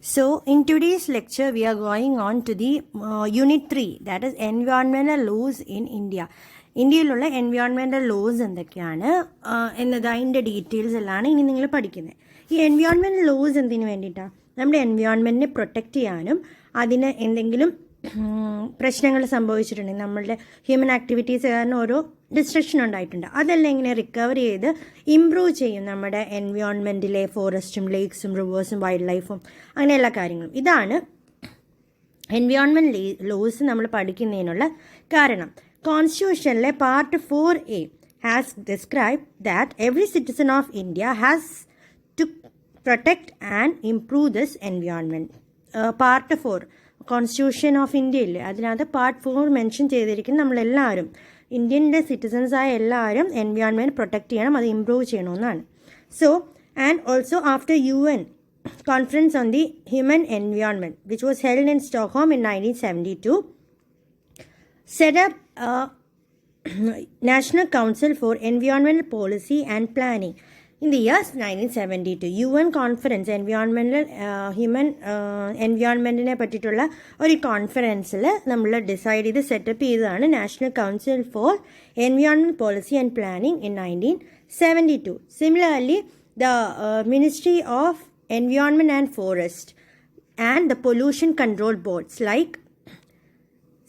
So, in today's lecture, we are going on to the Unit 3, that is Environmental Laws in India. ഇന്ത്യയിലുള്ള environmental loss എന്തൊക്കെയാണ് എന്നതിൻ്റെ details എല്ലാം ഇനി നിങ്ങൾ പഠിക്കുന്നത്. ഈ എൻവയോൺമെൻറ്റൽ ലോസ് എന്തിനു വേണ്ടിയിട്ടാണ്? നമ്മുടെ എൻവയോൺമെൻറ്റിനെ പ്രൊട്ടക്റ്റ് ചെയ്യാനും അതിന് എന്തെങ്കിലും പ്രശ്നങ്ങൾ സംഭവിച്ചിട്ടുണ്ടെങ്കിൽ നമ്മളുടെ ഹ്യൂമൻ ആക്ടിവിറ്റീസ് കാരണം ഓരോ ഡിസ്ട്രക്ഷൻ ഉണ്ടായിട്ടുണ്ട്, അതെല്ലാം ഇങ്ങനെ റിക്കവർ ചെയ്ത് ഇംപ്രൂവ് ചെയ്യും നമ്മുടെ എൻവയോൺമെൻറ്റിലെ ഫോറസ്റ്റും ലേക്സും റിവേഴ്സും വൈൽഡ് ലൈഫും അങ്ങനെ എല്ലാ കാര്യങ്ങളും. ഇതാണ് എൻവയോൺമെൻറ്റ് ലോസ് നമ്മൾ പഠിക്കുന്നതിനുള്ള കാരണം. കോൺസ്റ്റിറ്റ്യൂഷനിലെ part 4A has describe that every citizen of India has to protect and improve this environment. Part 4 constitution of ഇന്ത്യയിൽ അതിനകത്ത് പാർട്ട് 4 മെൻഷൻ ചെയ്തിരിക്കുന്നത് നമ്മളെല്ലാവരും ഇന്ത്യൻ്റെ സിറ്റിസൺസായ എല്ലാവരും എൻവയോൺമെൻറ്റ് പ്രൊട്ടക്റ്റ് ചെയ്യണം, അത് ഇംപ്രൂവ് ചെയ്യണമെന്നാണ്. So and also after UN conference on the human environment which was held in Stockholm in 1972 set up a National Council for Environmental Policy and Planning in the years 1972. UN conference human എൻവയോൺമെൻറ്റിനെ പറ്റിയിട്ടുള്ള ഒരു കോൺഫറൻസിൽ നമ്മൾ decide ചെയ്ത് set up ചെയ്തതാണ് national council for environment policy and planning in 1972. Similarly, the Ministry of Environment and Forest and the pollution control boards like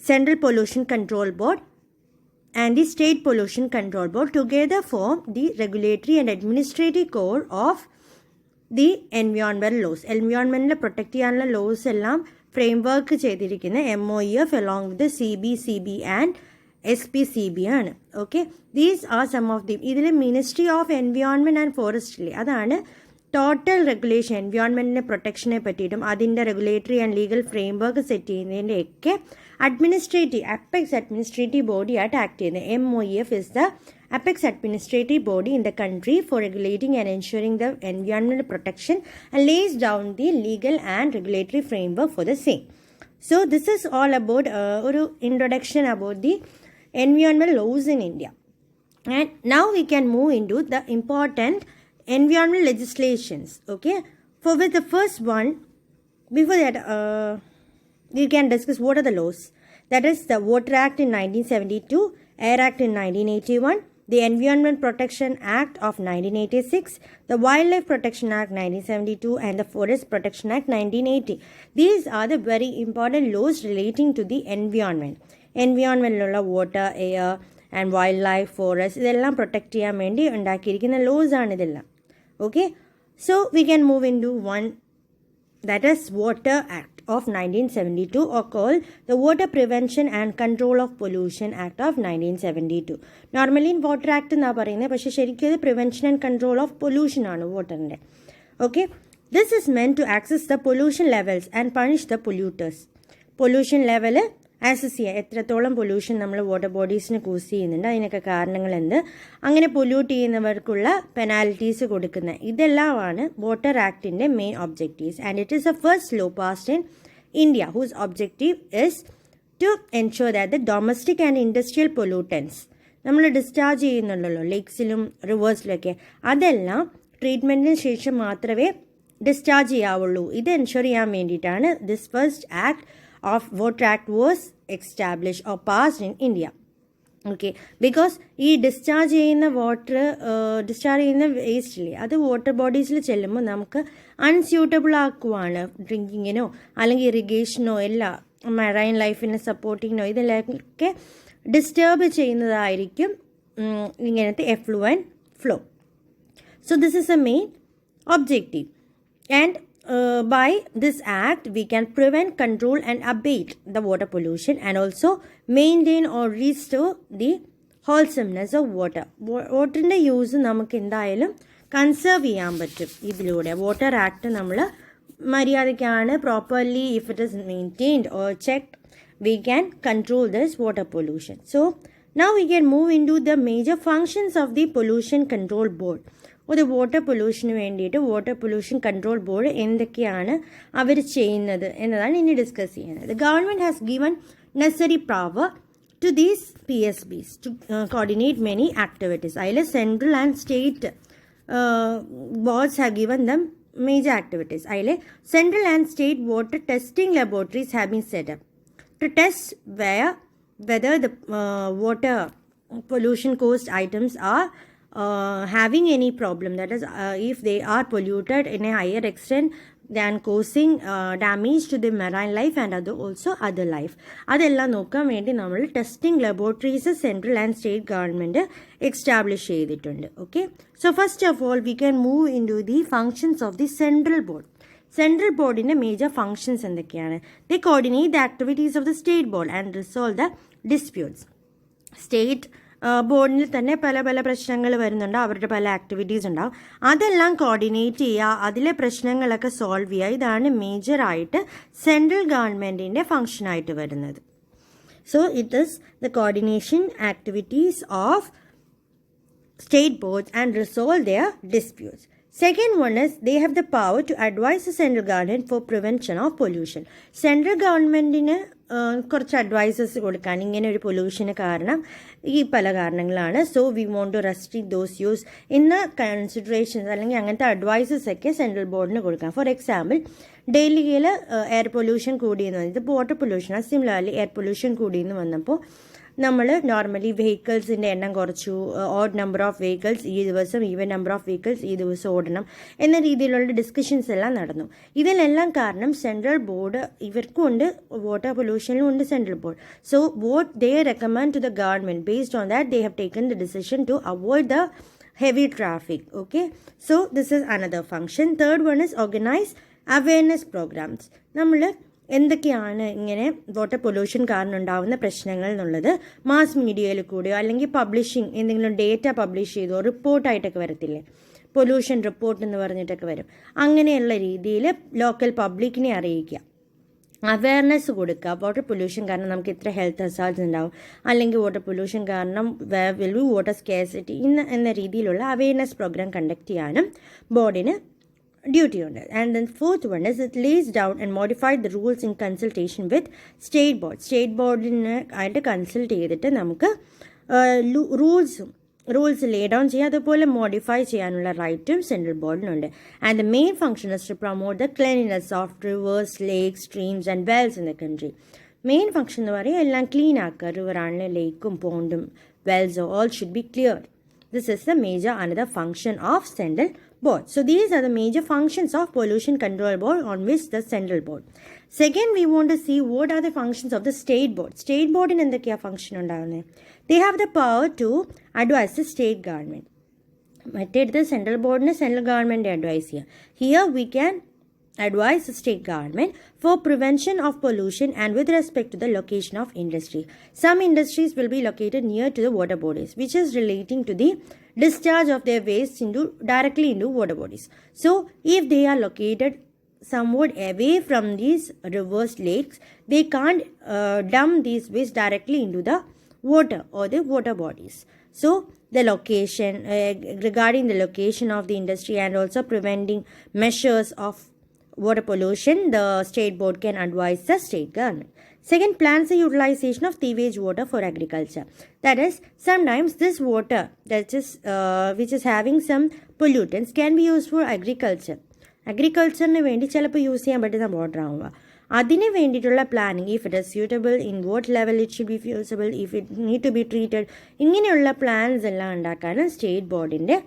Central Pollution Control Board and the State Pollution Control Board together form the regulatory and administrative core of the environmental laws. Environmental protect ചെയ്യാനുള്ള laws എല്ലാം framework ചെയ്തിരിക്കുന്ന MOEF along with the CBCB and SPCB ആണ്. Okay, these are some of the. ഇതിൽ ministry of environment and forestry അതാണ് total regulation എൻവയോൺമെൻറ്റിൻ്റെ പ്രൊട്ടക്ഷനെ പറ്റിയിട്ടും അതിൻ്റെ regulatory and legal framework set ചെയ്യുന്നതിൻ്റെയൊക്കെ അപ്പെക്സ് അഡ്മിനിസ്ട്രേറ്റീവ് ബോഡി ആയിട്ട് ആക്ട് ചെയ്യുന്നത്. MOEF is the apex administrative body in the country for regulating and ensuring the environment protection and lays down the legal and regulatory framework for the same. So this is all about ഒരു introduction about the environmental laws in India. And now we can move into the important environmental legislations. Okay, for with the first one, before that we can discuss what are the laws. That is the Water Act in 1972, Air Act in 1981, the Environment Protection Act of 1986, the Wildlife Protection Act 1972 and the Forest Protection Act 1980. These are the very important laws relating to the environment. എൻവയോൺമെൻറ്റിലുള്ള water, air and wildlife, forest ഇതെല്ലാം protect ചെയ്യാൻ വേണ്ടി ഉണ്ടാക്കിയിരിക്കുന്ന laws ആണ് ഇതെല്ലാം. Okay, so we can move into one, that is water act of 1972 or called the Water Prevention and Control of Pollution Act of 1972. Normally water act എന്നാണ് പറയുന്നത്, പക്ഷേ ശരിക്കും ഇത് prevention and control of pollution ആണ് വാട്ടറിൻ്റെ. Okay, this is meant to assess the pollution levels and punish the polluters. Pollution level assess ചെയ്യുക, എത്രത്തോളം pollution നമ്മൾ വാട്ടർ ബോഡീസിന് കോസ് ചെയ്യുന്നുണ്ട്, അതിനൊക്കെ കാരണങ്ങൾ എന്ത്, അങ്ങനെ പൊല്യൂട്ട് ചെയ്യുന്നവർക്കുള്ള പെനാൽറ്റീസ് കൊടുക്കുന്ന ഇതെല്ലാമാണ് വാട്ടർ ആക്ടിൻ്റെ main objectives. And it is the first law passed in India whose objective is to ensure that the domestic and industrial pollutants നമ്മൾ ഡിസ്ചാർജ് ചെയ്യുന്നുണ്ടല്ലോ ലേക്സിലും റിവേഴ്സിലൊക്കെ, അതെല്ലാം ട്രീറ്റ്മെൻറ്റിന് ശേഷം മാത്രമേ ഡിസ്ചാർജ് ചെയ്യാവുള്ളൂ. ഇത് എൻഷുർ ചെയ്യാൻ വേണ്ടിയിട്ടാണ് this first act of Water Act was established or passed in India. Okay, because ഈ ഡിസ്ചാർജ് ചെയ്യുന്ന വേസ്റ്റില്ലേ അത് വാട്ടർ ബോഡീസിൽ ചെല്ലുമ്പോൾ നമുക്ക് അൺസ്യൂട്ടബിൾ ആക്കുവാണ് ഡ്രിങ്കിങ്ങിനോ അല്ലെങ്കിൽ ഇറിഗേഷനോ എല്ലാ മറൈൻ ലൈഫിനെ സപ്പോർട്ടിങ്ങിനോ ഇതിലൊക്കെ ഡിസ്റ്റർബ് ചെയ്യുന്നതായിരിക്കും ഇങ്ങനത്തെ effluent flow. So this is A main objective. And by this act we can prevent, control and abate the water pollution and also maintain or restore the wholesomeness of water. വാട്ടറിൻ്റെ use നമുക്ക് എന്തായാലും conserve ചെയ്യാൻ പറ്റും ഇതിലൂടെ. Water act നമ്മൾ മര്യാദയ്ക്കാണ് properly if it is maintained or checked we can control this water pollution. So now we can move into the major functions of the pollution control board. ഒരു water പൊല്യൂഷന് വേണ്ടിയിട്ട് water pollution control board എന്തൊക്കെയാണ് അവർ ചെയ്യുന്നത് എന്നതാണ് ഇനി discuss ചെയ്യുന്നത്. Government has given necessary power to these PSBs to coordinate many activities. അതിൽ central and state boards have given them major activities. അതിലെ central and state water testing laboratories have been set up to test whether the water pollution caused items are having any problem. That is, if they are polluted in a higher extent than causing damage to the marine life and other life. അതെല്ലാം നോക്കാൻ വേണ്ടി നമ്മൾ testing laboratories central and state government establish ചെയ്തിട്ടുണ്ട്. Okay, so first of all we can move into the functions of the central board. Central ബോർഡിൻ്റെ major functions എന്തൊക്കെയാണ്? The coordinate the activities of the state board and resolve the disputes. State ബോർഡിൽ തന്നെ പല പല പ്രശ്നങ്ങൾ വരുന്നുണ്ട്, അവരുടെ പല ആക്ടിവിറ്റീസ് ഉണ്ടാവും, അതെല്ലാം കോർഡിനേറ്റ് ചെയ്യുക, അതിലെ പ്രശ്നങ്ങളൊക്കെ സോൾവ് ചെയ്യുക. ഇതാണ് മേജറായിട്ട് സെൻട്രൽ ഗവൺമെൻറ്റിൻ്റെ ഫങ്ഷനായിട്ട് വരുന്നത്. So it is the coordination activities of state boards and resolve their disputes. Second one is they have the power to advise the central government for prevention of pollution. Central governmentന് കുറച്ച് advices കൊടുക്കാൻ, ഇങ്ങനെ ഒരു പൊല്യൂഷന് കാരണം ഈ പല കാരണങ്ങളാണ്, so we want to restrict those use ഇന്ന considerations അല്ലെങ്കിൽ അങ്ങനത്തെ അഡ്വൈസസ് ഒക്കെ സെൻട്രൽ ബോർഡിന് കൊടുക്കാം. ഫോർ എക്സാമ്പിൾ, ഡൽഹിയിൽ എയർ പൊല്യൂഷൻ കൂടിയെന്ന് പറഞ്ഞത്, ഇപ്പോൾ water pollution, similarly air pollution കൂടിയെന്ന് വന്നപ്പോൾ നമ്മൾ നോർമലി വെഹിക്കിൾസിൻ്റെ എണ്ണം കുറച്ചു, ഓഡ് നമ്പർ ഓഫ് വെഹിക്കിൾസ് ഈ ദിവസം, ഈവൻ നമ്പർ ഓഫ് വെഹിക്കിൾസ് ഈ ദിവസം ഓടണം എന്ന രീതിയിലുള്ള ഡിസ്കഷൻസ് എല്ലാം നടന്നു. ഇതിലെല്ലാം കാരണം സെൻട്രൽ ബോർഡ്, ഇവർക്കും ഉണ്ട് വാട്ടർ പൊല്യൂഷനിലും ഉണ്ട് central board. So what they recommend to the government, based on that they have taken the decision to avoid the heavy traffic. Okay, so this is another function. Third one is organize awareness programs. നമ്മൾ എന്തൊക്കെയാണ് ഇങ്ങനെ water pollution കാരണം ഉണ്ടാകുന്ന പ്രശ്നങ്ങൾ എന്നുള്ളത് mass മീഡിയയിൽ കൂടെയോ അല്ലെങ്കിൽ പബ്ലിഷിങ്, എന്തെങ്കിലും ഡേറ്റ പബ്ലിഷ് ചെയ്തോ റിപ്പോർട്ടായിട്ടൊക്കെ വരത്തില്ലേ, പൊല്യൂഷൻ റിപ്പോർട്ട് എന്ന് പറഞ്ഞിട്ടൊക്കെ വരും, അങ്ങനെയുള്ള രീതിയിൽ ലോക്കൽ പബ്ലിക്കിനെ അറിയിക്കുക, അവയർനെസ് കൊടുക്കുക. വാട്ടർ പൊല്യൂഷൻ കാരണം നമുക്ക് ഇത്ര ഹെൽത്ത് ഹസാർഡ്സ് ഉണ്ടാവും, അല്ലെങ്കിൽ വാട്ടർ പൊല്യൂഷൻ കാരണം വിൽ ബി വാട്ടർ സ്കേഴ്സിറ്റി എന്ന രീതിയിലുള്ള അവയർനെസ് പ്രോഗ്രാം കണ്ടക്ട് ചെയ്യാനും ബോർഡിന് ഡ്യൂട്ടി ഉണ്ട്. And then fourth one is it lace down and modified the rules in consultation with state board. State ബോർഡിന് ആയിട്ട് കൺസൾട്ട് ചെയ്തിട്ട് നമുക്ക് റൂൾസ് ലേ ഡൗൺ ചെയ്യാം, അതുപോലെ മോഡിഫൈ ചെയ്യാനുള്ള റൈറ്റും സെൻട്രൽ ബോർഡിനുണ്ട്. And the main function is to promote the cleanliness of rivers, lakes, streams and wells in the country. Main function എന്ന് പറയുക എല്ലാം ക്ലീൻ ആക്കുക, റിവറാണെങ്കിലും ലേക്കും പോണ്ടും വെൽസോ all should be cleared. This is the major another function of central board. So these are the major functions of pollution control board on which the central board. Second, we want to see what are the functions of the state board. State board in എന്തൊക്കെയാ function ഉണ്ടാകുന്നത്? They have the power to advise the state government. മറ്റേത് central ബോർഡിന് central government advice ചെയ്യുക. Here we can advise the state government for prevention of pollution and with respect to the location of industry. Some industries will be located near to the water bodies, which is relating to the discharge of their waste directly into water bodies. So if they are located somewhat away from these rivers, lakes, they can't dump these waste directly into the water or the water bodies. So the location, regarding the location of the industry and also preventing measures of water pollution, the state board can advise the state government. Second, plans the utilization of sewage water for agriculture. That is, sometimes this water that is which is having some pollutants can be used for agriculture. അഗ്രികൾച്ചറിന് വേണ്ടി ചിലപ്പോൾ use ചെയ്യാൻ പറ്റുന്ന water ആവുക, അതിന് വേണ്ടിയിട്ടുള്ള planning, if it is suitable, in what level it should be feasible, if it need to be treated, ഇങ്ങനെയുള്ള plans എല്ലാം ഉണ്ടാക്കാനും സ്റ്റേറ്റ് ബോർഡിൻ്റെ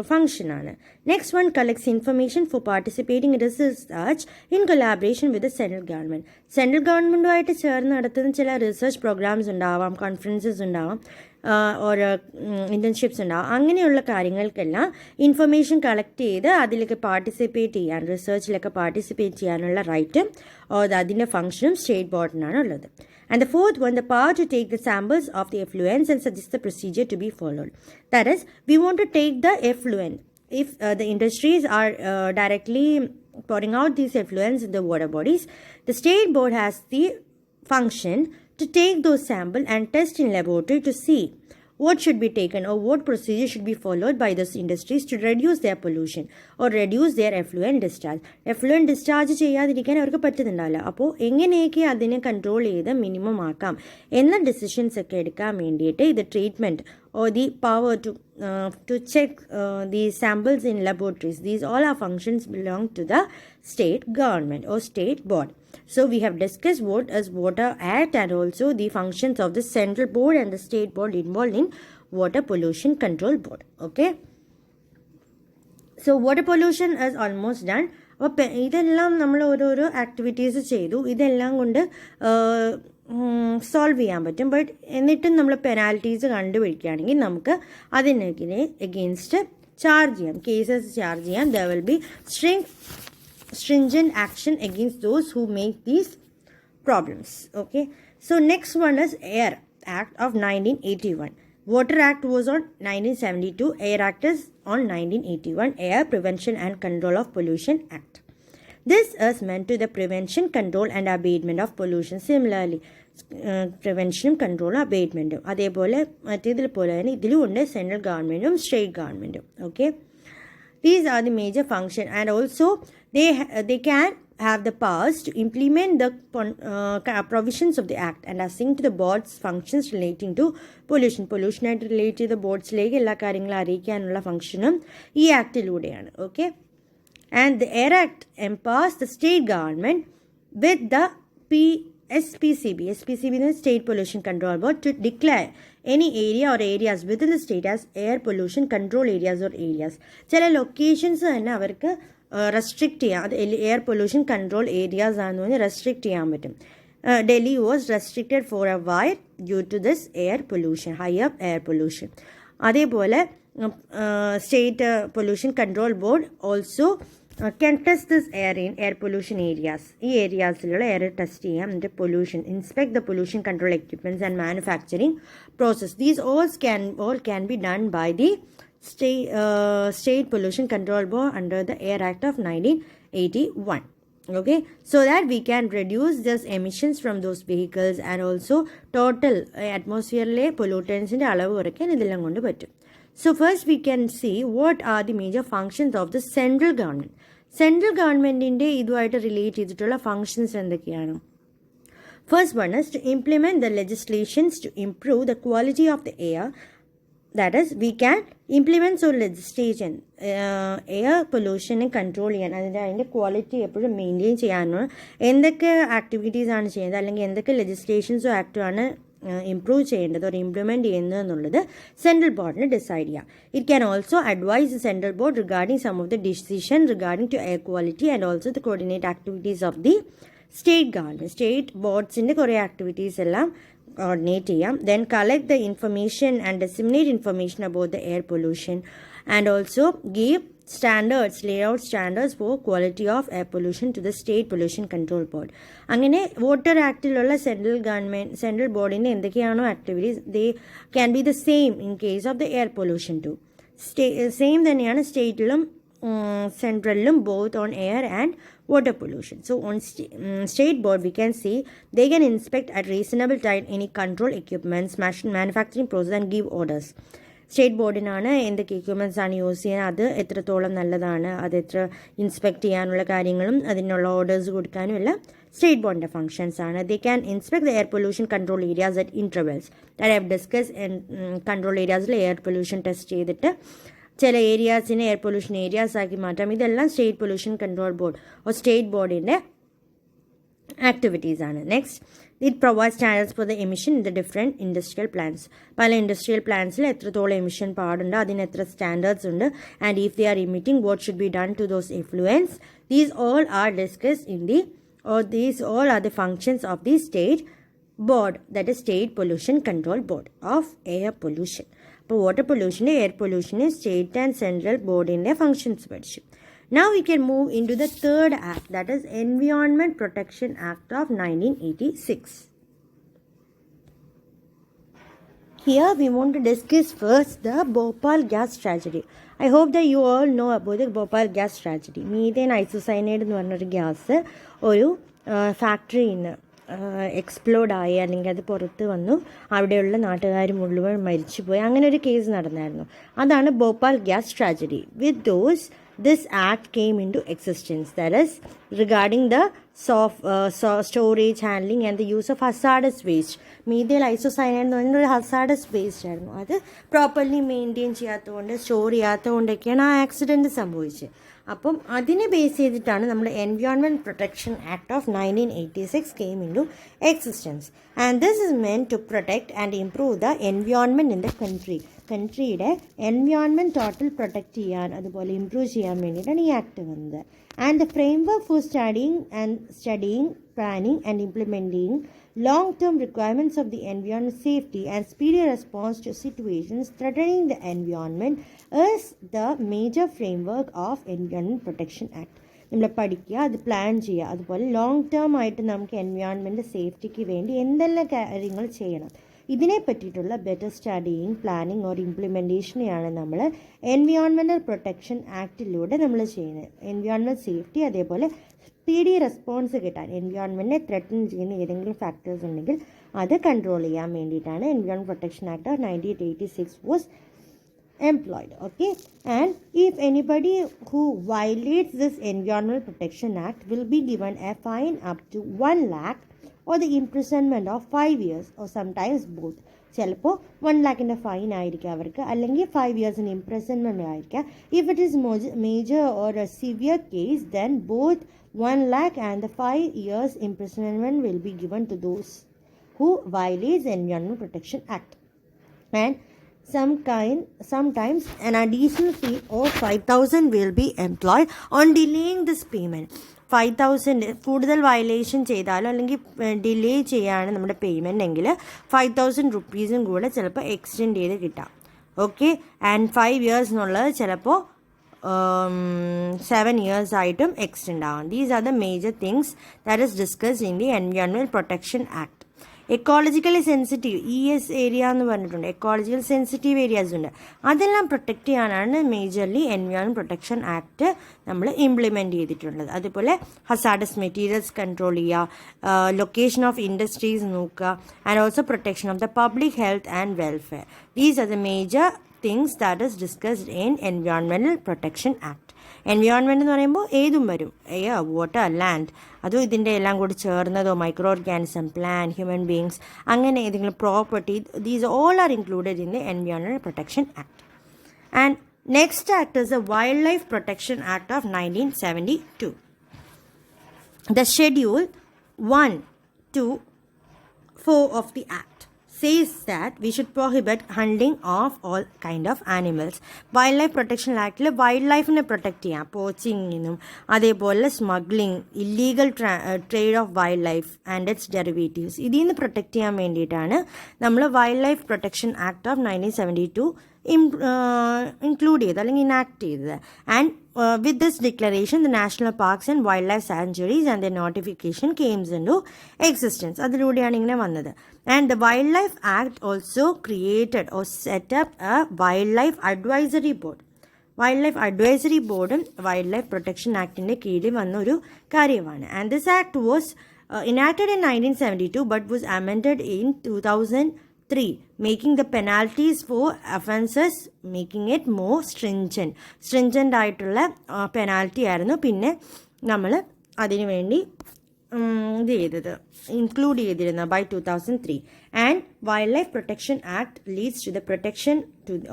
ഫംഗ്ഷനാണ്. Next one collects information for participating research in collaboration with central government. Central ഗവൺമെൻറ്റുമായിട്ട് ചേർന്ന് നടത്തുന്ന ചില research programmes ഉണ്ടാവാം, കോൺഫറൻസസ് ഉണ്ടാവാം, ഓരോ ഇൻറ്റേൺഷിപ്സ് ഉണ്ടാവും. അങ്ങനെയുള്ള കാര്യങ്ങൾക്കെല്ലാം ഇൻഫർമേഷൻ കളക്ട് ചെയ്ത് അതിലൊക്കെ പാർട്ടിസിപ്പേറ്റ് ചെയ്യാൻ, റിസർച്ചിലൊക്കെ പാർട്ടിസിപ്പേറ്റ് ചെയ്യാനുള്ള റൈറ്റും അതിൻ്റെ ഫംഗ്ഷനും സ്റ്റേറ്റ് ബോർഡിനാണ് ഉള്ളത്. And the fourth one, the power to take the samples of the effluents and suggest the procedure to be followed. That is, we want to take the effluent. If the industries are directly pouring out these effluents in the water bodies, the state board has the function to take those samples and test in laboratory to see what should be taken or what procedure should be followed by those industries to reduce their pollution or reduce their effluent discharge. Effluent discharge ചെയ്യാതിരിക്കാൻ അവർക്ക് പറ്റുന്നുണ്ടാവില്ല. അപ്പോൾ എങ്ങനെയൊക്കെ അതിനെ control ചെയ്ത് minimum ആക്കാം എന്ന decisions ഒക്കെ എടുക്കാൻ വേണ്ടിയിട്ട് ഇത് treatment or the power to check the samples in laboratories. These all are functions belong to the state government or state board. So we have discussed what is Water Act and also the functions of the central board and the state board involved in Water Pollution Control Board. Okay. So water pollution is almost done. അപ്പോൾ ഇതെല്ലാം നമ്മൾ ഓരോരോ activities ചെയ്തു. ഇതെല്ലാം കൊണ്ട് solve ചെയ്യാൻ പറ്റും. But എന്നിട്ടും നമ്മൾ പെനാൽറ്റീസ് കണ്ടുപിടിക്കുകയാണെങ്കിൽ നമുക്ക് അതിനെതിരെ എഗെയിൻസ്റ്റ് ചാർജ് ചെയ്യാം, കേസസ് ചാർജ് ചെയ്യാം. There will be stringent action against those who make these problems. Okay. So next one is Air Act of 1981. Water Act was on 1972. Air Act is on 1981. Air Prevention and Control of Pollution Act. This is meant to the prevention, control and abatement of pollution. Similarly, prevention, control, abatement. അതേപോലെ മറ്റേതിൽ പോലെ തന്നെ ഇതിലും ഉണ്ട് central ഗവൺമെൻറ്റും state ഗവൺമെൻറ്റും. Okay. These are the major functions, and also they can have the powers to implement the provisions of the act and assign to the board's functions relating to pollution ആയിട്ട് relate ചെയ്ത ബോർഡ്സിലേക്ക് എല്ലാ കാര്യങ്ങളും അറിയിക്കാനുള്ള ഫംഗ്ഷനും ഈ ആക്ടിലൂടെയാണ്. Okay. And the air act empowers the state government with the SPCB means State Pollution Control Board to declare any area or areas within the state as air pollution control areas or areas. ചില locations തന്നെ അവർക്ക് restrict ചെയ്യാം. അത് air pollution control areas ആണെന്ന് പറഞ്ഞ് restrict ചെയ്യാൻ പറ്റും. Delhi was restricted for a while due to this air pollution, higher air pollution. അതേപോലെ state pollution control board also can test this air in air pollution areas. ഈ ഏരിയാസിലുള്ള air test ചെയ്യാം. എന്നിട്ട് pollution inspect the pollution control equipments and manufacturing process. These all can be done by the state pollution control board under the Air Act of 1981. Okay, so that we can reduce these emissions from those vehicles and also total atmosphere pollutants in alavu കുറയ്ക്കാൻ ഇതെല്ലാം കൊണ്ട് പറ്റും. So first we can see what are the major functions of the central government. Central governmentന്റെ ഇതുമായിട്ട് relate ചെയ്തിട്ടുള്ള functions എന്തൊക്കെയാണ്? First one is to implement the legislations to improve the quality of the air. That is, we can implement some legislation air പൊല്യൂഷനെ control ചെയ്യാൻ, അതിൻ്റെ quality എപ്പോഴും maintain ചെയ്യാനാണ് എന്തൊക്കെ ആക്ടിവിറ്റീസാണ് ചെയ്യുന്നത്, അല്ലെങ്കിൽ എന്തൊക്കെ ലെജിസ്ലേഷൻസോ ആക്ടോ ആണ് ഇംപ്രൂവ് ചെയ്യേണ്ടത് ഒരു ഇംപ്ലിമെൻറ്റ് ചെയ്യുന്നത് എന്നുള്ളത് സെൻട്രൽ ബോർഡിന് ഡിസൈഡ് ചെയ്യാം. It can also advise the central board regarding some of the decision regarding to air quality and also the coordinate activities of the state government. State ബോർഡ്സിൻ്റെ കുറേ ആക്ടിവിറ്റീസ് എല്ലാം coordinate ചെയ്യാം. Then collect the information and disseminate information about the air pollution and also give standards, lay out standards for quality of air pollution to the state pollution control board. അങ്ങനെ water ആക്ടിലുള്ള central ബോർഡിൻ്റെ എന്തൊക്കെയാണോ activities they can be the same in case of the air pollution too. Same തന്നെയാണ് സ്റ്റേറ്റിലും centralum both on air and water pollution. So on state board we can see they can inspect at reasonable time any control equipments, manufacturing process and give orders. State ബോർഡിനാണ് എന്തൊക്കെ equipments ആണ് use ചെയ്യുന്നത്, അത് എത്രത്തോളം നല്ലതാണ്, അത് എത്ര inspect ചെയ്യാനുള്ള കാര്യങ്ങളും അതിനുള്ള ഓർഡേഴ്സ് കൊടുക്കാനും എല്ലാം സ്റ്റേറ്റ് ബോർഡിൻ്റെ ഫങ്ഷൻസ് ആണ്. They can inspect the air pollution control areas at intervals. That I have discuss. Control ഏരിയാസിൽ എയർ പൊല്യൂഷൻ ടെസ്റ്റ് ചെയ്തിട്ട് ചില ഏരിയാസിനെ എയർ പൊല്യൂഷൻ ഏരിയാസ് ആക്കി മാറ്റാം. ഇതെല്ലാം state pollution control board or state ബോർഡിൻ്റെ ആക്ടിവിറ്റീസ് ആണ്. Next, it provide standards for the emission in the different industrial plants. പല ഇൻഡസ്ട്രിയൽ പ്ലാന്റ്സിൽ എത്രത്തോളം എമിഷൻ പാടുണ്ട്, അതിന് എത്ര സ്റ്റാൻഡേർഡ്സ് ഉണ്ട്, and if they are emitting what should be done to those effluents. These all are discussed in the these all are the functions of the state board, that is state pollution control board of air pollution. അപ്പോൾ water പൊല്യൂഷന് air പൊല്യൂഷന് state and central ബോർഡിൻ്റെ functions പഠിച്ചു. Now we can move into the third act, that is Environment Protection Act of 1986. Here we want to discuss first the Bhopal gas tragedy. I hope that you all know about the Bhopal gas tragedy. Methane isocyanate എന്ന് പറഞ്ഞൊരു gas ഒരു ഫാക്ടറിയിൽ നിന്ന് explode ആയി, അല്ലെങ്കിൽ അത് പുറത്ത് വന്നു, അവിടെയുള്ള നാട്ടുകാർ മുഴുവൻ മരിച്ചുപോയി. അങ്ങനെ ഒരു കേസ് നടന്നായിരുന്നു. അതാണ് Bhopal gas tragedy. With those this act came into existence, that is regarding the storage, handling and the use of hazardous waste. Methyl isocyanide എന്ന് പറയുന്നത് ഒരു ഹസാഡസ് വേസ്റ്റ് ആയിരുന്നു. അത് പ്രോപ്പർലി മെയിൻറ്റെയിൻ ചെയ്യാത്തതുകൊണ്ട്, സ്റ്റോർ ചെയ്യാത്തതുകൊണ്ടൊക്കെയാണ് ആ ആക്സിഡൻറ്റ് സംഭവിച്ചത്. അപ്പം അതിനെ ബേസ് ചെയ്തിട്ടാണ് നമ്മുടെ environment protection act of 1986 came into existence. And this is meant to protect and improve the environment in the country. കൺട്രിയുടെ എൻവയോൺമെൻറ്റ് ടോട്ടൽ പ്രൊട്ടക്റ്റ് ചെയ്യാൻ, അതുപോലെ ഇംപ്രൂവ് ചെയ്യാൻ വേണ്ടിയിട്ടാണ് ഈ ആക്ട് വന്നത്. And the framework for studying planning and implementing long-term requirements of the environment safety and speedy response to situations threatening the environment is the major framework of Environment Protection Act. നമ്മൾ പഠിക്കുക, അത് plan ചെയ്യുക, അതുപോലെ long term ആയിട്ട് നമുക്ക് environment സേഫ്റ്റിക്ക് വേണ്ടി എന്തെല്ലാം കാര്യങ്ങൾ ചെയ്യണം, ഇതിനെ പറ്റിയിട്ടുള്ള ബെറ്റർ സ്റ്റഡിയിങ്, പ്ലാനിങ് ഓർ ഇംപ്ലിമെൻറ്റേഷനെയാണ് നമ്മൾ എൻവയോൺമെൻറ്റൽ പ്രൊട്ടക്ഷൻ ആക്ടിലൂടെ നമ്മൾ ചെയ്യുന്നത്. എൻവയോൺമെൻറ്റ് സേഫ്റ്റി, അതേപോലെ സ്പീഡി റെസ്പോൺസ് കിട്ടാൻ, എൻവയോൺമെൻറ്റിനെ ത്രെറ്റൻ ചെയ്യുന്ന ഏതെങ്കിലും ഫാക്ടേഴ്സ് ഉണ്ടെങ്കിൽ അത് കൺട്രോൾ ചെയ്യാൻ വേണ്ടിയിട്ടാണ് environment protection act of 1986 was employed. Okay, and if anybody who violates this Environmental Protection Act will be given a fine up to 1 lakh or the imprisonment of 5 years or sometimes both. ചിലപ്പോൾ 1 lakhൻ്റെ fine ആയിരിക്കും അവർക്ക്, അല്ലെങ്കിൽ 5 years imprisonment ആയിരിക്കാം. If it is major or A severe case, then both 1 lakh and the 5 years imprisonment will be given to those who violates Environmental Protection Act. And sometimes an additional fee of 5,000 will be employed on delaying this payment. 5,000 കൂടുതൽ violation ചെയ്താലോ അല്ലെങ്കിൽ delay ചെയ്യാണ് നമ്മുടെ payment എങ്കിൽ 5,000 റുപ്പീസും കൂടെ ചിലപ്പോൾ extend ചെയ്ത് കിട്ടാം. ഓക്കെ, ആൻഡ് 5 years എന്നുള്ളത് ചിലപ്പോൾ 7 years ആയിട്ടും എക്സ്റ്റെൻഡ് ആവാം. These are the major things that is discussed in the environment protection act. Ecologically sensitive ES area എന്ന് പറഞ്ഞിട്ടുണ്ട്, എക്കോളജിക്കൽ സെൻസിറ്റീവ് ഏരിയാസ് ഉണ്ട്. അതെല്ലാം പ്രൊട്ടക്റ്റ് ചെയ്യാനാണ് മേജർലി എൻവയോൺമെൻറ്റ് പ്രൊട്ടക്ഷൻ ആക്ട് നമ്മൾ ഇംപ്ലിമെൻറ്റ് ചെയ്തിട്ടുള്ളത്. അതുപോലെ ഹസാഡസ് മെറ്റീരിയൽസ് കൺട്രോൾ ചെയ്യുക, ലൊക്കേഷൻ ഓഫ് ഇൻഡസ്ട്രീസ് നോക്കുക, and also protection of the public health and welfare. These are the major things that is discussed in environmental protection act. Environment എന്ന് പറയുമ്പോൾ ഏതും വരും, air, water, land, അതും ഇതിൻ്റെ എല്ലാം കൂടി ചേർന്നതോ, micro organism, plant, human beings, അങ്ങനെ ഏതെങ്കിലും property, these all are included in the environment protection act. And next act is the wildlife protection act of 1972. The schedule 1 to 4 of the act says that we should prohibit hunting of all kind of animals. Wildlife protection ആക്ടിൽ വൈൽഡ് ലൈഫിനെ protect ചെയ്യാം, പോച്ചിങ്ങിനും അതേപോലെ smuggling, illegal trade of wildlife and its derivatives, ഇതിൽ നിന്ന് protect ചെയ്യാൻ വേണ്ടിയിട്ടാണ് നമ്മൾ wildlife protection act of 1972 include ചെയ്തത് അല്ലെങ്കിൽ ഇനാക്ട് ചെയ്തത്. And with this declaration, the national parks and wildlife sanctuaries and their notification came into existence. അതിലൂടെയാണ് ഇങ്ങനെ വന്നത്. And the Wildlife Act also created or set up a Wildlife Advisory Board. Wild advisory ബോർഡും wild life protection ആക്ടിൻ്റെ കീഴിൽ വന്ന ഒരു കാര്യമാണ്. And this act was enacted in 1972 but was amended in 2003, making the penalties for offences, making it more stringent ആയിട്ടുള്ള penalty ആയിരുന്നു പിന്നെ നമ്മൾ അതിനു വേണ്ടി ഇത് ചെയ്തത് ഇൻക്ലൂഡ് ചെയ്തിരുന്നത് by 2003. And wildlife protection act leads to the protection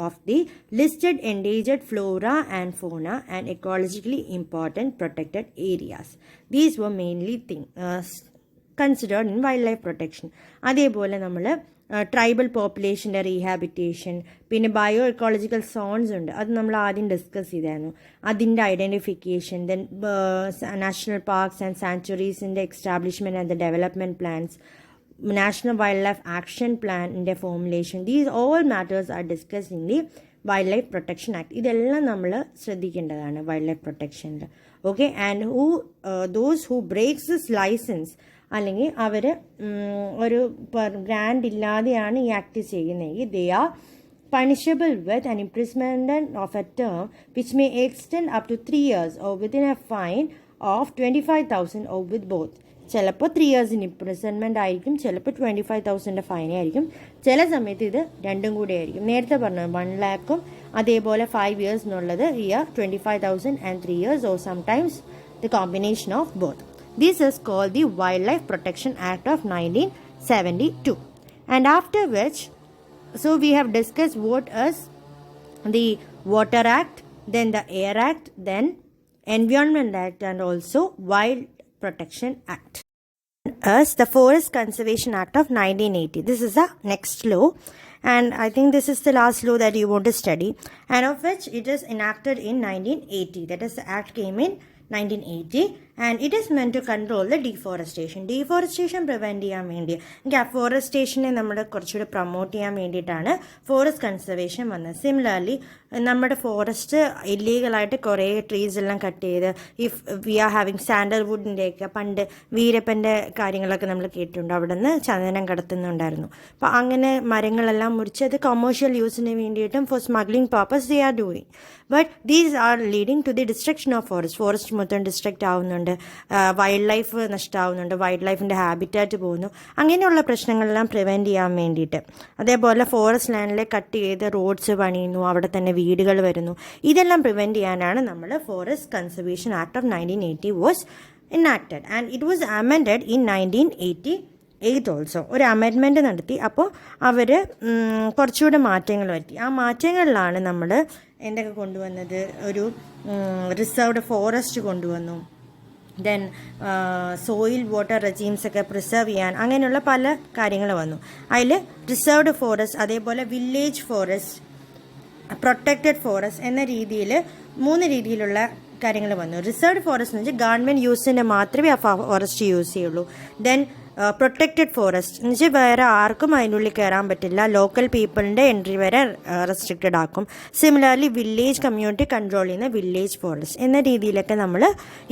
of the listed endangered flora and fauna and ecologically important protected areas. These were mainly considered in wildlife protection. അതേപോലെ നമ്മൾ ട്രൈബൽ പോപ്പുലേഷൻ്റെ rehabilitation, പിന്നെ bio ecological zones ഉണ്ട്, അത് നമ്മൾ ആദ്യം discuss ചെയ്തായിരുന്നു. അതിൻ്റെ identification, then national parks and സാങ്ച്വറീസിൻ്റെ establishment and the development plans, national wildlife action പ്ലാനിൻ്റെ formulation, these all matters are discussed in the wildlife protection act. ഇതെല്ലാം നമ്മൾ ശ്രദ്ധിക്കേണ്ടതാണ് വൈൽഡ് ലൈഫ് പ്രൊട്ടക്ഷനിൽ. Okay, and those who breaks this license, അല്ലെങ്കിൽ അവർ ഒരു grant ഇല്ലാതെയാണ് ഈ ആക്ട് ചെയ്യുന്നതെങ്കിൽ they are punishable with an imprisonment of a term which may extend up to 3 years or within a fine of 25,000 or with both. ചിലപ്പോൾ 3 years ഇംപ്രിസൺമെൻ്റ് ആയിരിക്കും, ചിലപ്പോൾ 25,000 fine ആയിരിക്കും, ചില സമയത്ത് ഇത് രണ്ടും കൂടെ ആയിരിക്കും. നേരത്തെ പറഞ്ഞു 1 lakhും അതേപോലെ 5 years എന്നുള്ളത് 25,000 and 3 years or sometimes the combination of both. This is called the Wildlife Protection Act of 1972. And after which, so we have discussed what is the Water Act, then the Air Act, then Environment Act and also Wild Protection Act. As the Forest Conservation Act of 1980. This is the next law, and I think this is the last law that you want to study, and of which it is enacted in 1980. That is, the act came in 1980 and it is meant to control the deforestation prevent ചെയ്യാൻ വേണ്ടി, അഫോറസ്റ്റേഷനെ നമ്മൾ കുറച്ചുകൂടി promote ചെയ്യാൻ വേണ്ടിയിട്ടാണ് forest conservation വന്നത്. Similarly നമ്മുടെ forest ഇല്ലീഗലായിട്ട് കുറേ trees എല്ലാം കട്ട് ചെയ്ത്, ഇഫ് വി ആർ ഹാവിങ് സാൻഡൽവുഡിൻ്റെയൊക്കെ പണ്ട് വീരപ്പൻ്റെ കാര്യങ്ങളൊക്കെ നമ്മൾ കേട്ടിട്ടുണ്ട്, അവിടെ നിന്ന് ചന്ദനം കടത്തുന്നുണ്ടായിരുന്നു. അപ്പോൾ അങ്ങനെ മരങ്ങളെല്ലാം മുറിച്ച് അത് കൊമേഴ്ഷ്യൽ യൂസിന് വേണ്ടിയിട്ടും for smuggling purpose they are doing. But these are leading to the destruction of forest മൊത്തം ഡിസ്ട്രക്റ്റ് ആവുന്നുണ്ട്, വൈൽഡ് ലൈഫ് നഷ്ടമാവുന്നുണ്ട്, വൈൽഡ് ലൈഫിൻ്റെ ഹാബിറ്റാറ്റ് പോകുന്നു. അങ്ങനെയുള്ള പ്രശ്നങ്ങളെല്ലാം പ്രിവെൻറ്റ് ചെയ്യാൻ വേണ്ടിയിട്ട്. അതേപോലെ ഫോറസ്റ്റ് ലാൻഡിലെ കട്ട് ചെയ്ത് റോഡ്സ് പണിയുന്നു, അവിടെ തന്നെ വീടുകൾ വരുന്നു. ഇതെല്ലാം പ്രിവെൻറ്റ് ചെയ്യാനാണ് നമ്മൾ forest conservation act of 1980 was enacted and it was amended in 1988 also. ഒരു അമെൻമെൻറ്റ് നടത്തി. അപ്പോൾ അവർ കുറച്ചുകൂടെ മാറ്റങ്ങൾ വരുത്തി. ആ മാറ്റങ്ങളിലാണ് നമ്മൾ എന്തൊക്കെ കൊണ്ടുവന്നത്, ഒരു റിസർവ്ഡ് ഫോറസ്റ്റ് കൊണ്ടുവന്നു, ദെൻ സോയിൽ വാട്ടർ റെജീംസ് ഒക്കെ പ്രിസർവ് ചെയ്യാൻ, അങ്ങനെയുള്ള പല കാര്യങ്ങൾ വന്നു. അതിൽ റിസർവ്ഡ് ഫോറസ്റ്റ്, അതേപോലെ വില്ലേജ് ഫോറസ്റ്റ്, പ്രൊട്ടക്റ്റഡ് ഫോറസ്റ്റ് എന്ന രീതിയിൽ 3 രീതിയിലുള്ള കാര്യങ്ങൾ വന്നു. റിസർവ്ഡ് ഫോറസ്റ്റ് എന്ന് വെച്ചാൽ ഗവൺമെൻറ് യൂസിന് മാത്രമേ ആ ഫോറസ്റ്റ് യൂസ് ചെയ്യുള്ളൂ. ദെൻ പ്രൊട്ടക്റ്റഡ് ഫോറസ്റ്റ് എന്ന് വെച്ചാൽ വേറെ ആർക്കും അതിനുള്ളിൽ കയറാൻ പറ്റില്ല, ലോക്കൽ പീപ്പിളിൻ്റെ എൻട്രി വരെ റെസ്ട്രിക്റ്റഡ് ആക്കും. സിമിലർലി വില്ലേജ് കമ്മ്യൂണിറ്റി കൺട്രോൾ ചെയ്യുന്ന വില്ലേജ് ഫോറസ്റ്റ് എന്ന രീതിയിലൊക്കെ നമ്മൾ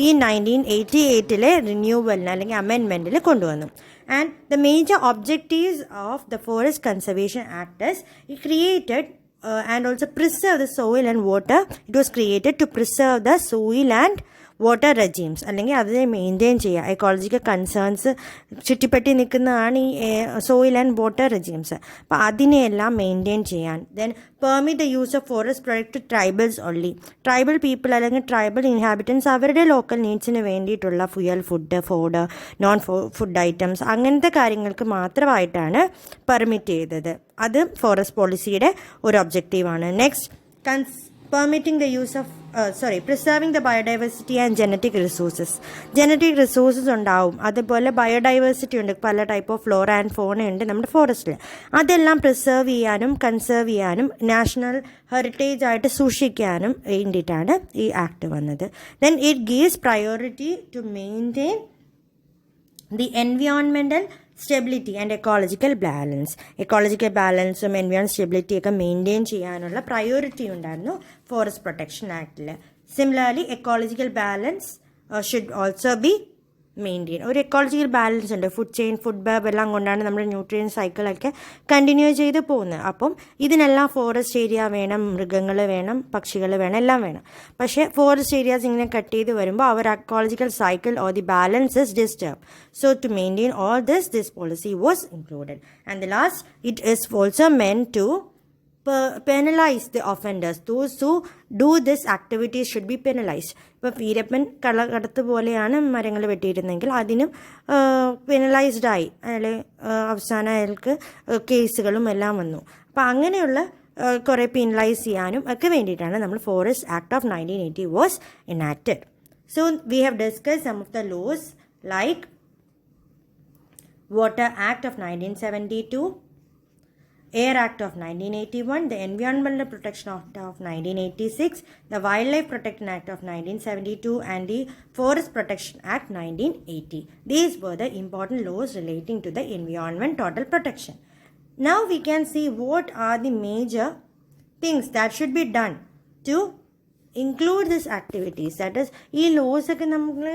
ഈ 1988 റിന്യൂവലിന് അല്ലെങ്കിൽ അമെൻമെൻറ്റിൽ കൊണ്ടുവന്നു. And the major objectives of the forest conservation act is it created and also preserve the soil and water. It was created to preserve the soil and water regimes, അല്ലെങ്കിൽ അതിനെ maintain ചെയ്യുക. Ecological concerns ചുറ്റിപ്പറ്റി നിൽക്കുന്നതാണ് ഈ soil and water റെജിംസ്. അപ്പോൾ അതിനെയെല്ലാം maintain ചെയ്യാൻ. Then permit the use of forest product to tribals only. Tribal people അല്ലെങ്കിൽ ട്രൈബൽ ഇൻഹാബിറ്റൻസ് അവരുടെ ലോക്കൽ നീഡ്സിന് വേണ്ടിയിട്ടുള്ള fuel, food, non food items, അങ്ങനത്തെ കാര്യങ്ങൾക്ക് മാത്രമായിട്ടാണ് പെർമിറ്റ് ചെയ്തത്. അത് ഫോറസ്റ്റ് പോളിസിയുടെ ഒരു ഒബ്ജക്റ്റീവാണ്. Next, permitting the use of preserving the biodiversity and genetic resources. Genetic resources ഉണ്ടാവും, അതുപോലെ ബയോഡൈവേഴ്സിറ്റി ഉണ്ട്, പല ടൈപ്പ് ഓഫ് ഫ്ലോറ ആൻഡ് ഫോണ ഉണ്ട് നമ്മുടെ ഫോറസ്റ്റിൽ. അതെല്ലാം പ്രിസർവ് ചെയ്യാനും കൺസേർവ് ചെയ്യാനും നാഷണൽ ഹെറിറ്റേജ് ആയിട്ട് സൂക്ഷിക്കാനും വേണ്ടിയിട്ടാണ് ഈ ആക്ട് വന്നത്. Then it gives priority to maintain the environmental stability and ecological ബാലൻസും എൻവിയോൺമെൻറ്റ് സ്റ്റെബിലിറ്റിയൊക്കെ മെയിൻറ്റെയിൻ ചെയ്യാനുള്ള പ്രയോറിറ്റി ഉണ്ടായിരുന്നു ഫോറസ്റ്റ് പ്രൊട്ടക്ഷൻ ആക്ടിൽ. Similarly ecological balance should also be maintain. ഒരു എക്കോളജിക്കൽ ബാലൻസ് ഉണ്ട്, ഫുഡ് ചെയിൻ, ഫുഡ് വെബ് എല്ലാം കൊണ്ടാണ് നമ്മുടെ ന്യൂട്രിയൻ സൈക്കിളൊക്കെ കണ്ടിന്യൂ ചെയ്ത് പോകുന്നത്. അപ്പം ഇതിനെല്ലാം ഫോറസ്റ്റ് ഏരിയ വേണം, മൃഗങ്ങൾ വേണം, പക്ഷികൾ വേണം, എല്ലാം വേണം. പക്ഷേ ഫോറസ്റ്റ് ഏരിയാസ് ഇങ്ങനെ കട്ട് ചെയ്ത് വരുമ്പോൾ അവർ ecological cycle or the balance is disturb. So to maintain all this policy was included. And the last, it is also meant to penalize the offenders. Those who do this activities should be penalized. ഇപ്പോൾ വീരപ്പൻ കടത്ത് പോലെയാണ് മരങ്ങൾ വെട്ടിയിരുന്നെങ്കിൽ അതിനും പെനലൈസ്ഡായി, അയാൾ അവസാനം അയാൾക്ക് കേസുകളും എല്ലാം വന്നു. അപ്പോൾ അങ്ങനെയുള്ള കുറേ പെനലൈസ് ചെയ്യാനും ഒക്കെ വേണ്ടിയിട്ടാണ് നമ്മൾ forest act of 1980 was enacted. So we have discussed some of the laws like Water Act of 1972, Air Act of 1981, the Environmental Protection Act of 1986, the Wildlife Protection Act of 1972 and the Forest Protection Act 1980. These were the important laws relating to the environment total protection. Now we can see what are the major things that should be done to include these activities. That is, ഈ ലോസൊക്കെ നമ്മൾ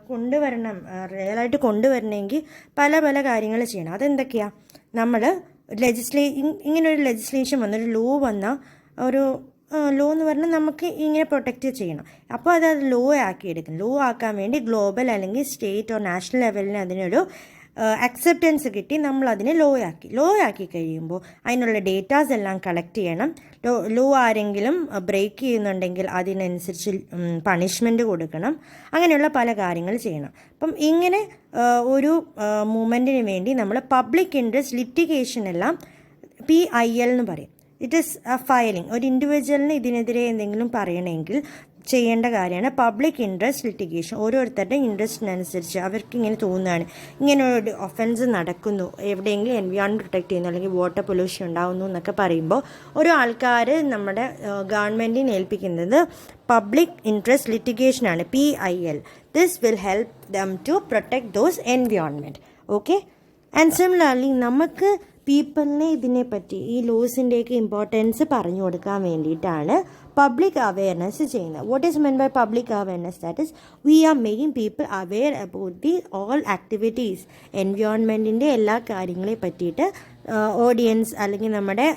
കൊണ്ടുവരണം, റിയലായിട്ട് കൊണ്ടുവരണമെങ്കിൽ പല കാര്യങ്ങൾ ചെയ്യണം. അതെന്തൊക്കെയാണ്? നമ്മൾ ഇങ്ങനൊരു legislation വന്ന, ഒരു ലോ വന്ന, ഒരു ലോ എന്ന് പറഞ്ഞാൽ നമുക്ക് ഇങ്ങനെ പ്രൊട്ടക്റ്റ് ചെയ്യണം. അപ്പോൾ അത് ലോ ആക്കി എടുക്കും. ലോ ആക്കാൻ വേണ്ടി ഗ്ലോബൽ അല്ലെങ്കിൽ സ്റ്റേറ്റ് ഓർ നാഷണൽ ലെവലിൽ അതിനൊരു അക്സെപ്റ്റൻസ് കിട്ടി, നമ്മളതിനെ ലോ ആക്കി കഴിയുമ്പോൾ അതിനുള്ള ഡേറ്റാസ് എല്ലാം കളക്ട് ചെയ്യണം. ലോ ആരെങ്കിലും ബ്രേക്ക് ചെയ്യുന്നുണ്ടെങ്കിൽ അതിനനുസരിച്ച് പണിഷ്മെൻറ്റ് കൊടുക്കണം. അങ്ങനെയുള്ള പല കാര്യങ്ങൾ ചെയ്യണം. അപ്പം ഇങ്ങനെ ഒരു മൂവ്മെൻറ്റിന് വേണ്ടി നമ്മൾ പബ്ലിക് ഇൻട്രസ്റ്റ് ലിറ്റിഗേഷൻ എല്ലാം PIL എന്ന് പറയും. It is filing. ഒരു ഇൻഡിവിജ്വലിന് ഇതിനെതിരെ എന്തെങ്കിലും പറയണമെങ്കിൽ ചെയ്യേണ്ട കാര്യമാണ് പബ്ലിക് ഇൻട്രസ്റ്റ് ലിറ്റിഗേഷൻ. ഓരോരുത്തരുടെ ഇൻട്രസ്റ്റിനനുസരിച്ച് അവർക്ക് ഇങ്ങനെ തോന്നുകയാണ് ഇങ്ങനെ ഒരു ഒഫൻസ് നടക്കുന്നു, എവിടെയെങ്കിലും എൻവയോൺമെൻറ്റ് പ്രൊട്ടക്റ്റ് ചെയ്യുന്നു അല്ലെങ്കിൽ വാട്ടർ പൊല്യൂഷൻ ഉണ്ടാകുന്നു എന്നൊക്കെ പറയുമ്പോൾ ഓരോ ആൾക്കാർ നമ്മുടെ ഗവൺമെൻറ്റിനെ ഏൽപ്പിക്കുന്നത് പബ്ലിക് ഇൻട്രസ്റ്റ് ലിറ്റിഗേഷനാണ്, PIL. This will help them to protect those environment. Okay. And similarly നമുക്ക് പീപ്പിളിനെ ഇതിനെപ്പറ്റി ഈ ലോസിൻ്റെയൊക്കെ ഇമ്പോർട്ടൻസ് പറഞ്ഞു കൊടുക്കാൻ വേണ്ടിയിട്ടാണ് പബ്ലിക് അവെയർനെസ് ചെയ്യുന്നത്. What is meant by public awareness? That is we are making people aware about the all activities, എൻവയോൺമെൻറ്റിൻ്റെ എല്ലാ കാര്യങ്ങളെ പറ്റിയിട്ട് ഓഡിയൻസ് അല്ലെങ്കിൽ നമ്മുടെ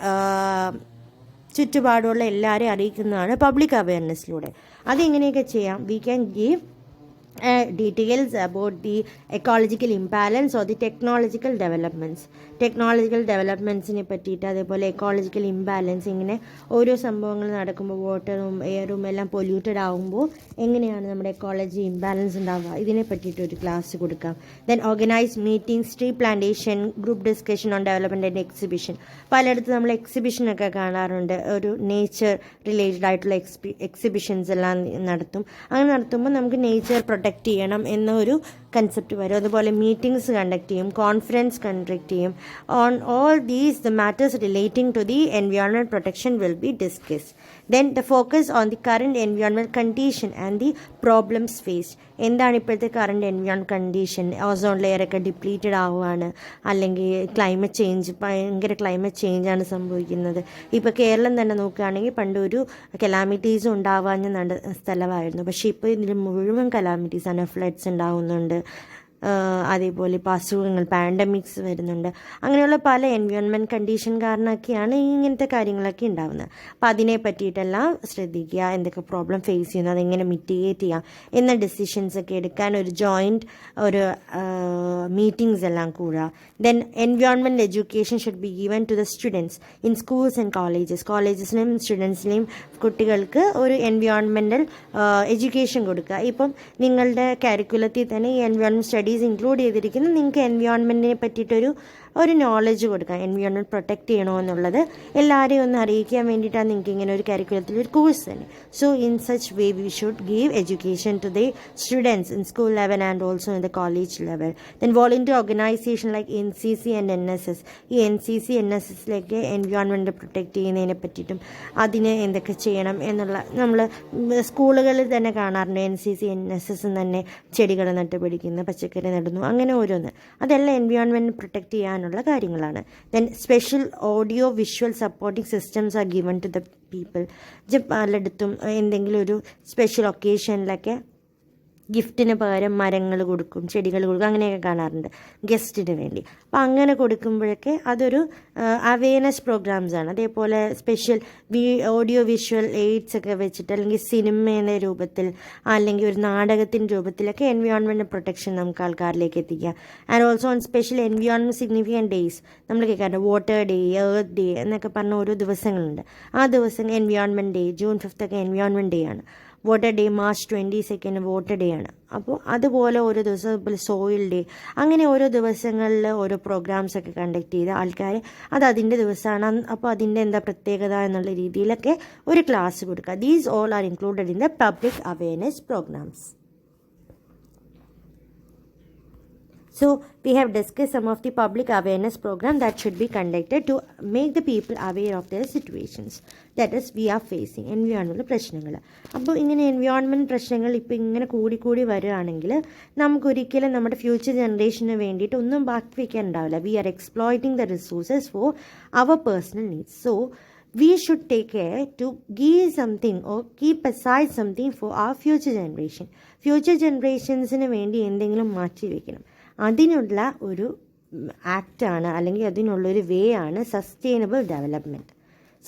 ചുറ്റുപാടുള്ള എല്ലാവരെയും അറിയിക്കുന്നതാണ് പബ്ലിക് അവെയർനെസ്സിലൂടെ. അതെങ്ങനെയൊക്കെ ചെയ്യാം? We can give details about the ecological imbalance or the technological developmentsനെ പറ്റിയിട്ട്, അതേപോലെ എക്കോളജിക്കൽ ഇംബാലൻസ്, ഇങ്ങനെ ഓരോ സംഭവങ്ങൾ നടക്കുമ്പോൾ വാട്ടറും എയറും എല്ലാം പൊല്യൂട്ടഡ് ആകുമ്പോൾ എങ്ങനെയാണ് നമ്മുടെ എക്കോളജി ഇംബാലൻസ് ഉണ്ടാവുക, ഇതിനെ പറ്റിയിട്ട് ഒരു ക്ലാസ് കൊടുക്കാം. Then organise meetings, tree plantation, group discussion on development and exhibition. പലയിടത്തും നമ്മൾ എക്സിബിഷനൊക്കെ കാണാറുണ്ട്. ഒരു നേച്ചർ റിലേറ്റഡ് ആയിട്ടുള്ള എക്സിബിഷൻസ് എല്ലാം നടത്തും. അങ്ങനെ നടത്തുമ്പോൾ നമുക്ക് നേച്ചർ പ്രൊട്ടക്റ്റ് ചെയ്യണം എന്നൊരു കൺസെപ്റ്റ് വരും. അതുപോലെ മീറ്റിംഗ്സ് കണ്ടക്ട് ചെയ്യും, കോൺഫറൻസ് കണ്ടക്ട് ചെയ്യും. On all these the matters relating to the environment protection will be discussed. Then the focus on the current environment condition and the problems faced. എന്താണ് ഇപ്പോഴത്തെ current environment condition? Ozone ലെയറൊക്കെ depleted ആവുകയാണ്, അല്ലെങ്കിൽ climate change, ഭയങ്കര climate ചേഞ്ചാണ് സംഭവിക്കുന്നത്. ഇപ്പോൾ കേരളം തന്നെ നോക്കുകയാണെങ്കിൽ പണ്ട് ഒരു കലാമിറ്റീസും ഉണ്ടാവാഞ്ഞ സ്ഥലമായിരുന്നു. പക്ഷേ ഇപ്പോൾ ഇതിൽ മുഴുവൻ കലാമിറ്റീസാണ്. ഫ്ലഡ്സ് ഉണ്ടാകുന്നുണ്ട്, അതേപോലെ ഇപ്പോൾ അസുഖങ്ങൾ, പാൻഡമിക്സ് വരുന്നുണ്ട്. അങ്ങനെയുള്ള പല എൻവയോൺമെൻറ്റ് കണ്ടീഷൻ കാരണമൊക്കെയാണ് ഇങ്ങനത്തെ കാര്യങ്ങളൊക്കെ ഉണ്ടാകുന്നത്. അപ്പോൾ അതിനെ പറ്റിയിട്ടെല്ലാം ശ്രദ്ധിക്കുക, എന്തൊക്കെ പ്രോബ്ലം ഫേസ് ചെയ്യുന്നു, അതെങ്ങനെ മിറ്റിഗേറ്റ് ചെയ്യാം എന്ന ഡിസിഷൻസ് ഒക്കെ എടുക്കാൻ ഒരു ജോയിൻറ്റ് ഒരു മീറ്റിംഗ്സ് എല്ലാം കൂടുക. Then environment education should be given to the students in schools and കോളേജസിനും സ്റ്റുഡൻസിനെയും കുട്ടികൾക്ക് ഒരു എൻവയോൺമെൻറ്റൽ എഡ്യൂക്കേഷൻ കൊടുക്കുക. ഇപ്പം നിങ്ങളുടെ കരിക്കുലത്തിൽ തന്നെ ഈ എൻവയോൺമെൻറ്റ് സ്റ്റഡീസ് ഇൻക്ലൂഡ് ചെയ്തിരിക്കുന്ന നിങ്ങൾക്ക് എൻവയോൺമെൻറ്റിനെ പറ്റിയിട്ടൊരു നോളജ് കൊടുക്കാം. എൻവയോൺമെൻറ്റ് പ്രൊട്ടക്റ്റ് ചെയ്യണമെന്നുള്ളത് എല്ലാവരെയും ഒന്ന് അറിയിക്കാൻ വേണ്ടിയിട്ടാണ് നിങ്ങൾക്ക് ഇങ്ങനെ ഒരു കരിക്കുലത്തിൽ ഒരു കോഴ്സ് തന്നെ. So in such way we should give education to the students in school level and also in the college level. Then volunteer organisation like NCC and NSS. ഈ NCC NSSലേക്ക് എൻവയോൺമെൻറ്റ് പ്രൊട്ടക്റ്റ് ചെയ്യുന്നതിനെ പറ്റിയിട്ടും അതിന് എന്തൊക്കെ ചെയ്യണം എന്നുള്ള നമ്മൾ സ്കൂളുകളിൽ തന്നെ കാണാറുണ്ട്. NCC NSS തന്നെ ചെടികൾ നട്ടുപിടിക്കുന്നു, പച്ചക്കറി നടുന്നു, അങ്ങനെ ഓരോന്ന്. അതെല്ലാം എൻവയോൺമെൻറ്റ് പ്രൊട്ടക്റ്റ് ചെയ്യാനുള്ള കാര്യങ്ങളാണ്. Then special audio visual supporting systems are given to the people. പലയിടത്തും എന്തെങ്കിലും ഒരു സ്പെഷ്യൽ ഒക്കേഷനിലൊക്കെ ഗിഫ്റ്റിന് പകരം മരങ്ങൾ കൊടുക്കും, ചെടികൾ കൊടുക്കും, അങ്ങനെയൊക്കെ കാണാറുണ്ട് ഗസ്റ്റിന് വേണ്ടി. അപ്പോൾ അങ്ങനെ കൊടുക്കുമ്പോഴൊക്കെ അതൊരു അവെയർനെസ് പ്രോഗ്രാംസാണ്. അതേപോലെ സ്പെഷ്യൽ ഓഡിയോ വിഷ്വൽ എയ്ഡ്സ് ഒക്കെ വെച്ചിട്ട്, അല്ലെങ്കിൽ സിനിമയുടെ രൂപത്തിൽ അല്ലെങ്കിൽ ഒരു നാടകത്തിൻ്റെ രൂപത്തിലൊക്കെ എൻവയോൺമെൻറ്റ് പ്രൊട്ടക്ഷൻ നമുക്ക് ആൾക്കാരിലേക്ക് എത്തിക്കാം. And also on special environment significant days നമ്മൾ കേൾക്കാറുണ്ട്. വാട്ടർ ഡേ, എർത്ത് ഡേ എന്നൊക്കെ പറഞ്ഞ ഓരോ ദിവസങ്ങളുണ്ട്. ആ ദിവസം എൻവയോൺമെൻറ്റ് ഡേ, June 5th ഒക്കെ എൻവയോൺമെൻറ്റ് ഡേ ആണ്. Water day March 22nd water day ആണ്. അപ്പോൾ അതുപോലെ ഓരോ ദിവസം, അതുപോലെ സോയിൽ ഡേ, അങ്ങനെ ഓരോ ദിവസങ്ങളിൽ ഓരോ പ്രോഗ്രാംസ് ഒക്കെ കണ്ടക്ട് ചെയ്ത് ആൾക്കാർ അതിൻ്റെ ദിവസമാണ്, അപ്പോൾ അതിൻ്റെ എന്താ പ്രത്യേകത എന്നുള്ള രീതിയിലൊക്കെ ഒരു ക്ലാസ് കൊടുക്കുക. These all are included in the public awareness programmes. So we have discussed some of the public awareness program that should be conducted to make the people aware of their situations that is we are facing environmental പ്രശ്നങ്ങൾ. അപ്പോൾ ഇങ്ങനെ environment പ്രശ്നങ്ങൾ ഇപ്പോൾ ഇങ്ങനെ കൂടി വരികയാണെങ്കിൽ നമുക്കൊരിക്കലും നമ്മുടെ ഫ്യൂച്ചർ ജനറേഷന് വേണ്ടിയിട്ട് ഒന്നും ബാക്കി വയ്ക്കാൻ ഉണ്ടാവില്ല. We are exploiting the resources for our personal needs. So we should take care to give something or keep aside something for our future generation. Future ജനറേഷൻസിന് വേണ്ടി എന്തെങ്കിലും മാറ്റി വയ്ക്കണം. അതിനുള്ള ഒരു ആക്റ്റാണ് അല്ലെങ്കിൽ അതിനുള്ളൊരു വേ ആണ് sustainable development.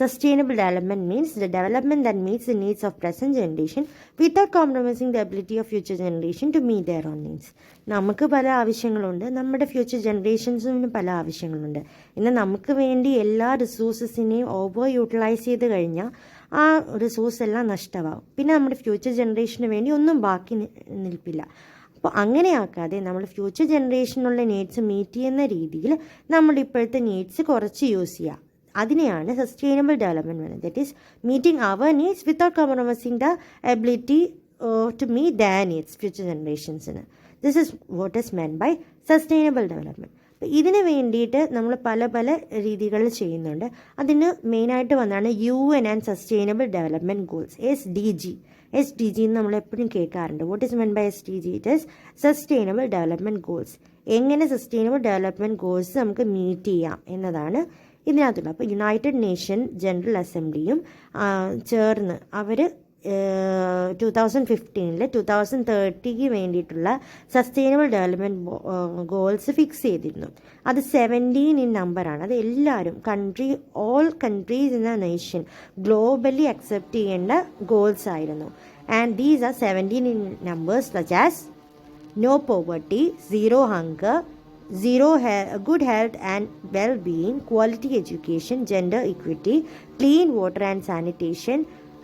Sustainable development means the development that meets the needs of present generation without compromising the ability of future generation to meet their own needs. നമുക്ക് പല ആവശ്യങ്ങളുണ്ട്, നമ്മുടെ ഫ്യൂച്ചർ ജനറേഷൻസിന് പല ആവശ്യങ്ങളുണ്ട്. എന്നാൽ നമുക്ക് വേണ്ടി എല്ലാ റിസോഴ്സസിനെയും ഓവർ യൂട്ടിലൈസ് ചെയ്ത് കഴിഞ്ഞാൽ ആ റിസോഴ്സ് എല്ലാം നഷ്ടമാവും. പിന്നെ നമ്മുടെ ഫ്യൂച്ചർ ജനറേഷന് വേണ്ടി ഒന്നും ബാക്കി നിൽപ്പില്ല. അപ്പോൾ അങ്ങനെയാക്കാതെ നമ്മൾ ഫ്യൂച്ചർ ജനറേഷനുള്ള നീഡ്സ് മീറ്റ് ചെയ്യുന്ന രീതിയിൽ നമ്മൾ ഇപ്പോഴത്തെ നീഡ്സ് കുറച്ച് യൂസ് ചെയ്യുക. അതിനെയാണ് സസ്റ്റൈനബിൾ ഡെവലപ്മെൻറ്റ് പറയുന്നത്. That is meeting our needs without compromising the ability to meet the needs future ജനറേഷൻസിന്. This is what is meant by sustainable development. അപ്പോൾ ഇതിന് വേണ്ടിയിട്ട് നമ്മൾ പല പല രീതികളിൽ ചെയ്യുന്നുണ്ട്. അതിന് മെയിനായിട്ട് വന്നാണ് UN and sustainable development goals, SDG. SDG എന്ന് നമ്മൾ എപ്പോഴും കേൾക്കാറുണ്ട്. What is meant by SDG? It is sustainable development goals. എങ്ങനെ സസ്റ്റൈനബിൾ ഡെവലപ്മെൻറ്റ് ഗോൾസ് നമുക്ക് മീറ്റ് ചെയ്യാം എന്നതാണ് ഇതിനകത്തുള്ള. അപ്പോൾ യുണൈറ്റഡ് നേഷൻ ജനറൽ അസംബ്ലിയും ചേർന്ന് അവർ 2015 2030 വേണ്ടിയിട്ടുള്ള സസ്റ്റൈനബിൾ ഡെവലപ്മെൻറ്റ് ഗോൾസ് ഫിക്സ് ചെയ്തിരുന്നു. അത് 17 ഇൻ നമ്പറാണ്. അത് എല്ലാവരും all countries in A nation globally accept ചെയ്യേണ്ട ഗോൾസ് ആയിരുന്നു. And these are 17 in numbers such as no poverty, zero hunger, good health and well-being, quality education, gender equity, clean water and sanitation,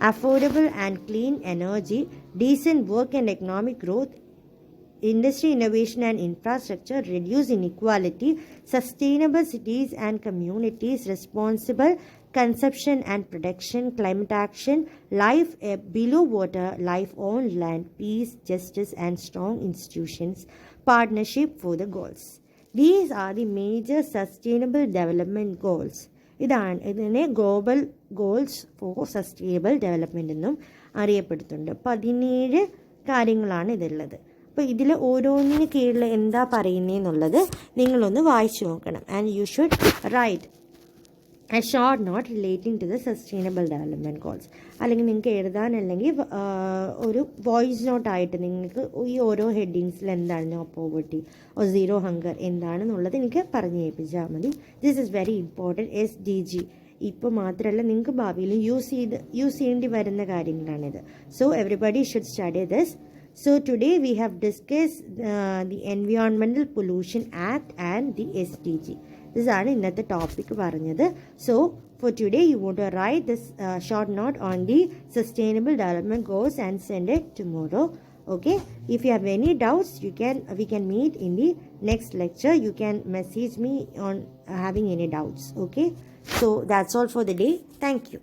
affordable and clean energy, decent work and economic growth, industry innovation and infrastructure, reduce inequality, sustainable cities and communities, responsible consumption and production, climate action, life below water, life on land, peace, justice and strong institutions, partnership for the goals. These are the major sustainable development goals. ഇതിനെ global goals for sustainable development എന്നും അറിയപ്പെടുന്നുണ്ട്. 17 കാര്യങ്ങളാണ് ഇതുള്ളത്. അപ്പോൾ ഇതിൽ ഓരോന്നിന് കീഴിൽ എന്താ പറയുന്നതെന്നുള്ളത് നിങ്ങളൊന്ന് വായിച്ചു നോക്കണം. And you should write a short note relating to the sustainable development goals. അല്ലെങ്കിൽ നിങ്ങൾക്ക് എഴുതാനല്ലെങ്കിൽ ഒരു വോയിസ് നോട്ടായിട്ട് നിങ്ങൾക്ക് ഈ ഓരോ ഹെഡിങ്സിൽ എന്താണ് no poverty or zero hunger എന്താണെന്നുള്ളത് എനിക്ക് പറഞ്ഞു കേൾപ്പിച്ചാൽ മതി. This is very important. SDG ഇപ്പോൾ മാത്രമല്ല നിങ്ങൾക്ക് ഭാവിയിൽ യൂസ് ചെയ്യേണ്ടി വരുന്ന കാര്യങ്ങളാണിത്. So everybody should study this. So today we have discussed the Environmental Pollution Act and the SDG. This is ഇന്നത്തെ ടോപ്പിക് പറഞ്ഞത്. So for today you want to write this short note on the sustainable development goals and send it tomorrow. Okay, if you have any doubts we can meet in the next lecture. You can message me on having any doubts. Okay, so that's all for the day. Thank you.